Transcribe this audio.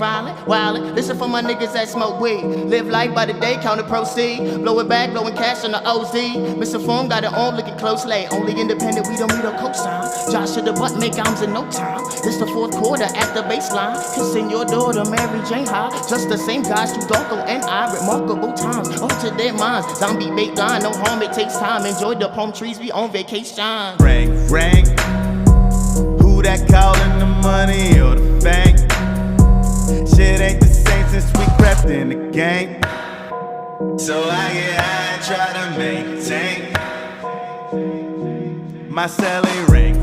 violent, wildin'. Listen for my niggas that smoke weed. Live life by the day, count the proceed. Blow it back, blowing cash on the OZ. Mr. Form got it on, looking closely. Only independent, we don't need a cosign. Josh to the butt, make arms in no time. It's the fourth quarter at the baseline. Kissing your daughter, Mary Jane High. Just the same guys who don't go and I. Remarkable times, to their minds. Zombie bait line, no harm, it takes time. Enjoy the palm trees, we on vacation. Ring, ring. Who that calling, the money or the bank? Shit ain't the same since we crept in the game. So I get high and try to maintain my celly ring.